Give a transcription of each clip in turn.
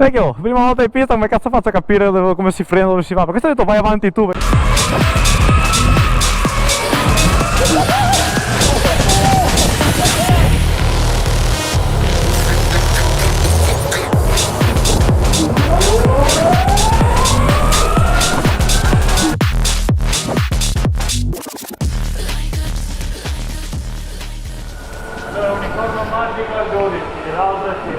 Vecchio, prima volta in pista come cazzo faccio a capire come si frena, dove si va? Perché questo ha detto vai avanti tu. Unicorno magico al 12, l'altro sì.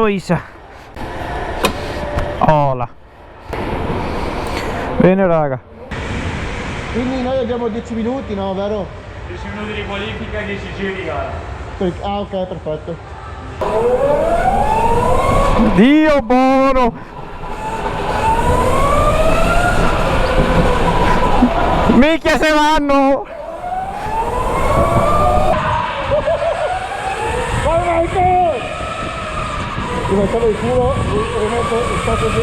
Isa. Ola. Bene raga. Quindi noi abbiamo 10 minuti, no, vero? 10 minuti di qualifica e 10 giri di gara. Ah, ok, perfetto. Dio buono. Minchia se vanno. Ti mettevo il culo, rimetto il stato di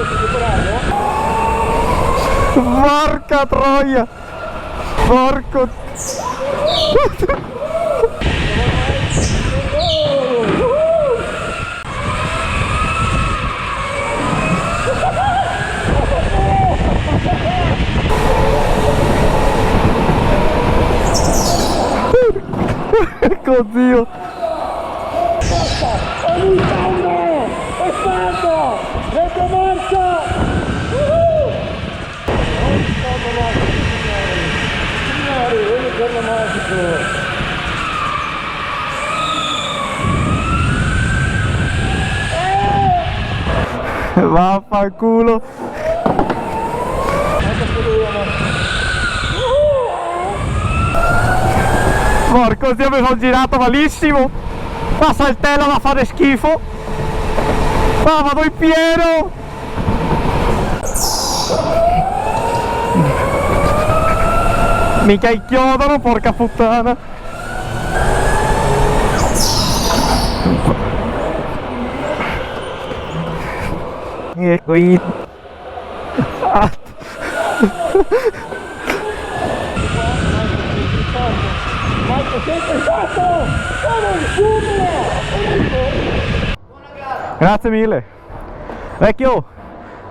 recuperarlo. Porca troia. Porco. Porco Dio. È stato! Retromarcia! Signori, unicorno magico! Vaffanculo. Porco Dio, mi sono girato malissimo. La saltella va a fare schifo. Ma vado in pieno. Mica inchiodano, porca puttana. E qui. Marco, sempre stato! Sono il culo! Grazie mille. Vecchio,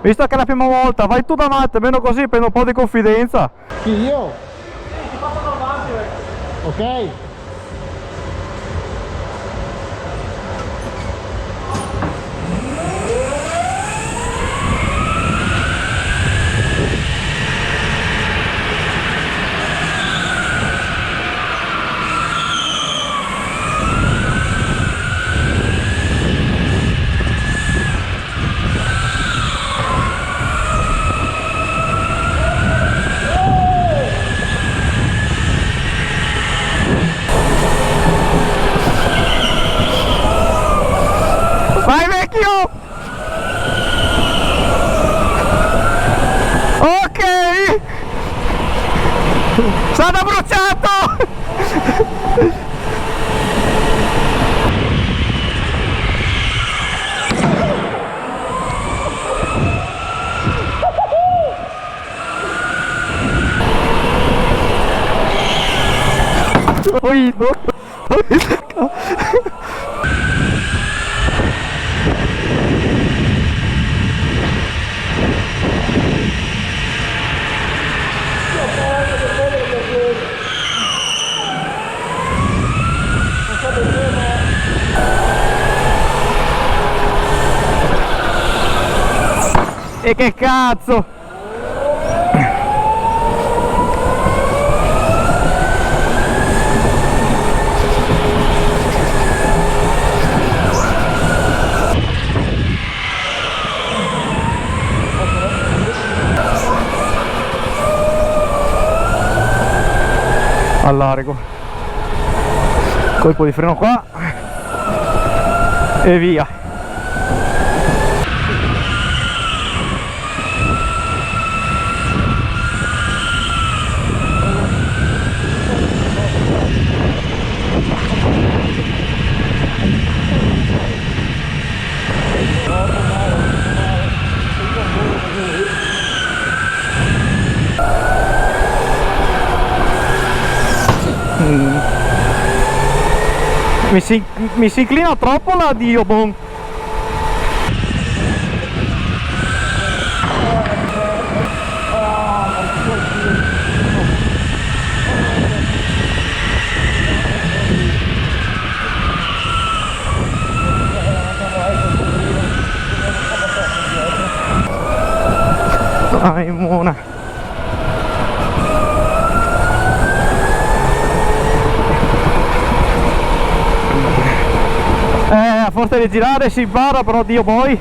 visto che è la prima volta, vai tu davanti, almeno così prendo un po' di confidenza. Chi, io? Ti faccio davanti, Ok. Vai vecchio! Ok! Sono bruciato! Oi, no. E che cazzo! Allargo, colpo di freno qua e via. Mi si inclina troppo la Dio Bon. Dai, Mona. A forza di girare si impara, però Dio poi.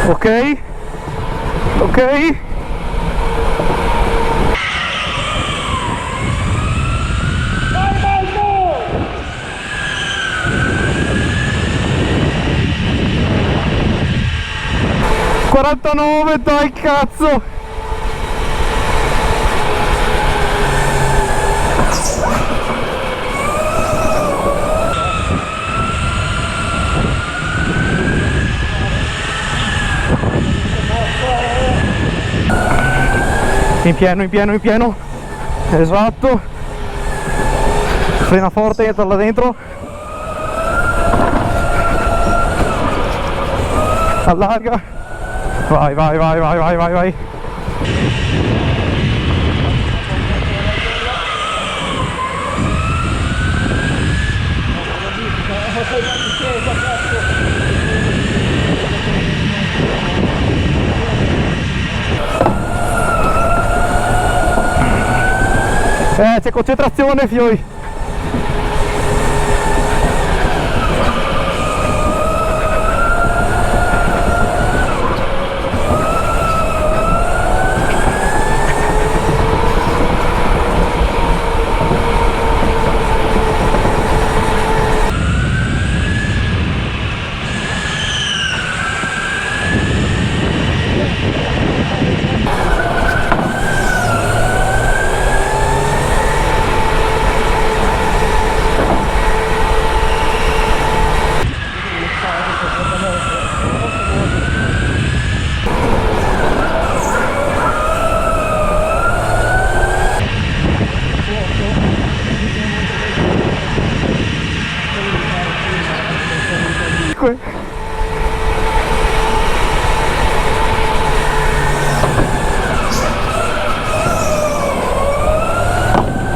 Ok, ok. "49, dai cazzo!" In pieno, in pieno, in pieno. Esatto. Frena forte, entra là dentro. Allarga. Vai, vai, vai, vai, vai, vai, vai. C'è concentrazione, fioi.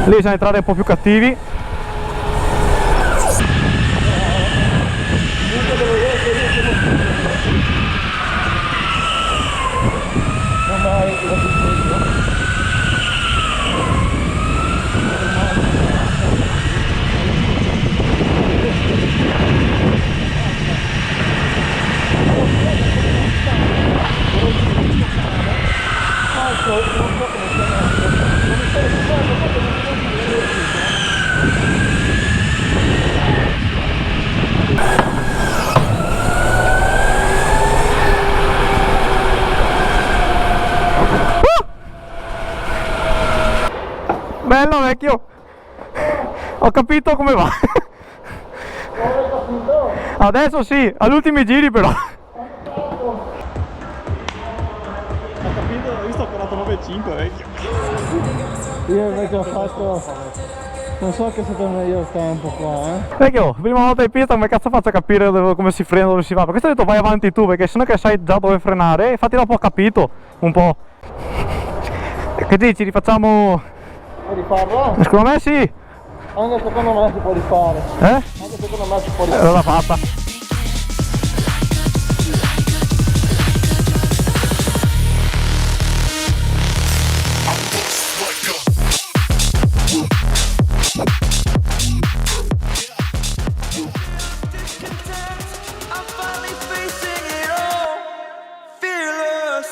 Lì bisogna entrare un po' più cattivi. Bello vecchio, ho capito come va. Adesso sì, agli ultimi giri però. Ho capito, ho visto 49,5 vecchio. Io invece ho fatto Non so che sia meglio il tempo qua, eh. Perché prima volta in pista come cazzo faccio a capire come si frena, dove si va? Per questo ho detto vai avanti tu, perché sennò che sai già dove frenare, infatti dopo ho capito un po'. Che dici, rifacciamo? Puoi rifarla? Secondo me sì. Anche secondo me si può rifare. Eh? Anche secondo me si può rifare. L'ho fatta. I'm finally facing it all, fearless.